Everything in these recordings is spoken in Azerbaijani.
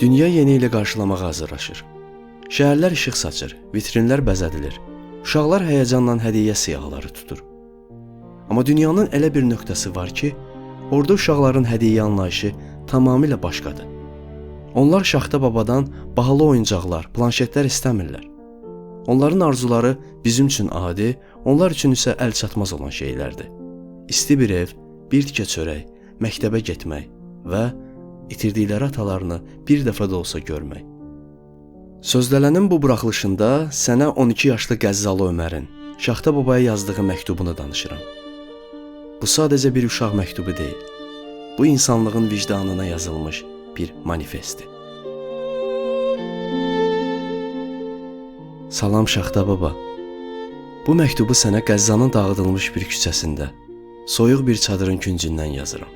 Dünya yeni ili qarşılamağa hazırlaşır. Şəhərlər işıq saçır, vitrinlər bəzədilir. Uşaqlar həyəcanla hədiyyə siyahıları tutur. Amma dünyanın elə bir nöqtəsi var ki, orada uşaqların hədiyyə anlayışı tamamilə başqadır. Onlar Şaxta babadan bahalı oyuncaqlar, planşetlər istəmirlər. Onların arzuları bizim üçün adi, onlar üçün isə əlçatmaz olan şeylərdir. İsti bir ev, bir tikə çörək, məktəbə getmək və itirdikləri atalarını bir dəfə də olsa görmək. Sözdələnin bu buraxılışında sənə 12 yaşlı Qəzzalı Ömərin Şaxta babaya yazdığı məktubunu danışıram. Bu sadəcə bir uşaq məktubu deyil. Bu insanlığın vicdanına yazılmış bir manifestdir. Salam Şaxta baba. Bu məktubu sənə Qəzzanın dağıdılmış bir küçəsində, soyuq bir çadırın küncündən yazıram.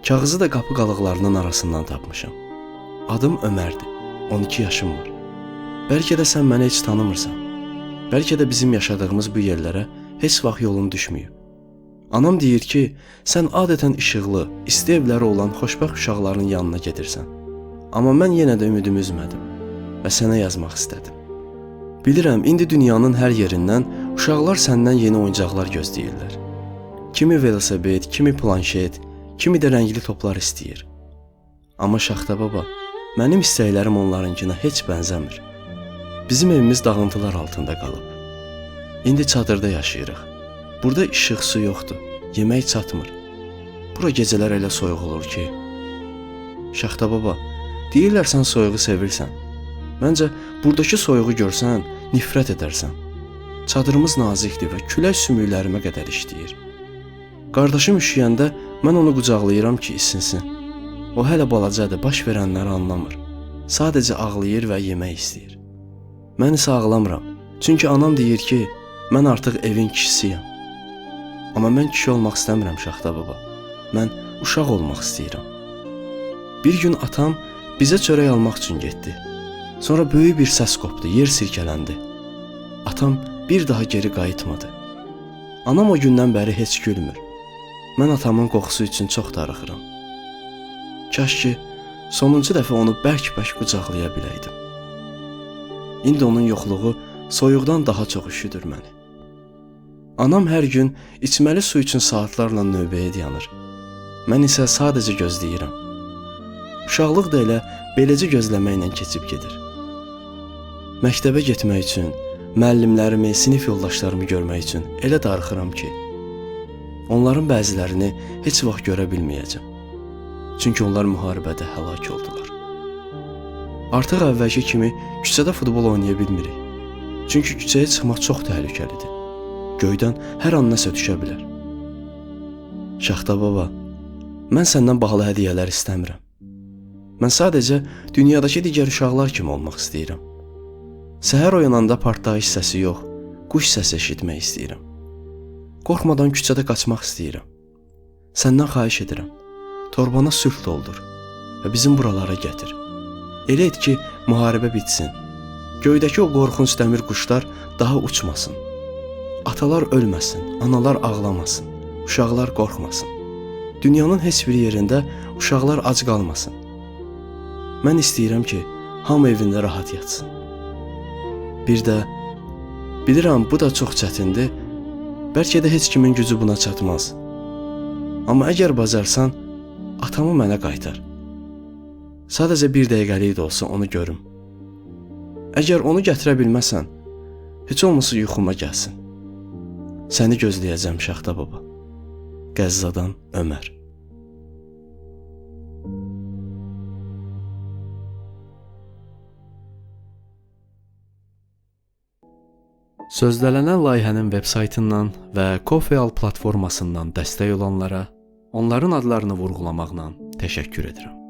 Kağızı da qapı qalıqlarının arasından tapmışam. Adım Ömərdir, 12 yaşım var. Bəlkə də sən məni heç tanımırsan. Bəlkə də bizim yaşadığımız bu yerlərə heç vaxt yolun düşməyib. Anam deyir ki, sən adətən işıqlı, isti evləri olan xoşbəxt uşaqların yanına gedirsən. Amma mən yenə də ümidimi üzmədim və sənə yazmaq istədim. Bilirəm, indi dünyanın hər yerindən uşaqlar səndən yeni oyuncaqlar gözləyirlər. Kimi velosiped, kimi planşet, kimi də rəngli toplar istəyir. Amma Şaxta baba, mənim istəklərim onlarınkına heç bənzəmir. Bizim evimiz dağıntılar altında qalıb. İndi çadırda yaşayırıq. Burada işıq, su yoxdur, yemək çatmır. Bura gecələr elə soyuq olur ki. Şaxta baba, deyirlər sən soyuğu sevirsən. Məncə, buradakı soyuğu görsən, nifrət edərsən. Çadırımız nazikdir və külək sümüklərimə qədər işləyir. Qardaşım üşüyəndə mən onu qucaqlayıram ki, isinsin. O hələ balacadır, baş verənləri anlamır. Sadəcə ağlayır və yemək istəyir. Mən isə ağlamıram. Çünki anam deyir ki, mən artıq evin kişisiyəm. Amma mən kişi olmaq istəmirəm Şaxta baba. Mən uşaq olmaq istəyirəm. Bir gün atam bizə çörək almaq üçün getdi. Sonra böyük bir səs qopdu, yer sirkələndi. Atam bir daha geri qayıtmadı. Anam o gündən bəri heç gülmür. Mən atamın qoxusu üçün çox darıxıram. Kaş ki, sonuncu dəfə onu bərk-bərk qucaqlaya biləydim. İndi onun yoxluğu soyuqdan daha çox üşüdür məni. Anam hər gün içməli su üçün saatlarla növbəyə dayanır. Mən isə sadəcə gözləyirəm. Uşaqlıq da elə beləcə gözləməklə keçib gedir. Məktəbə getmək üçün, müəllimlərimi, sinif yoldaşlarımı görmək üçün elə darıxıram ki, onların bəzilərini heç vaxt görə bilməyəcəm. Çünki onlar müharibədə həlak oldular. Artıq əvvəlki kimi küçədə futbol oynaya bilmirik. Çünki küçəyə çıxmaq çox təhlükəlidir. Göydən hər an nəsə düşə bilər. Şaxta baba, mən səndən bahalı hədiyyələr istəmirəm. Mən sadəcə dünyadakı digər uşaqlar kimi olmaq istəyirəm. Səhər oyananda partlayış səsi yox, quş səsi eşitmək istəyirəm. Qorxmadan küçədə qaçmaq istəyirəm. Səndən xahiş edirəm. Torbana sülh doldur və bizim buralara gətir. Elə et ki, müharibə bitsin. Göydəki o qorxunc dəmir quşlar daha uçmasın. Atalar ölməsin, analar ağlamasın, uşaqlar qorxmasın. Dünyanın heç bir yerində uşaqlar ac qalmasın. Mən istəyirəm ki, hamı evində rahat yatsın. Bir də, bilirəm bu da çox çətindir, bəlkə də heç kimin gücü buna çatmaz. Amma əgər bacarsan, atamı mənə qaytar. Sadəcə bir dəqiqəlik də olsa onu görüm. Əgər onu gətirə bilməsən, heç olmasa yuxuma gəlsin. Səni gözləyəcəm Şaxta baba. Qəzzadan Ömər. Sözdələnən layihənin veb saytından və Ko-fi platformasından dəstək olanlara onların adlarını vurğulamaqla təşəkkür edirəm.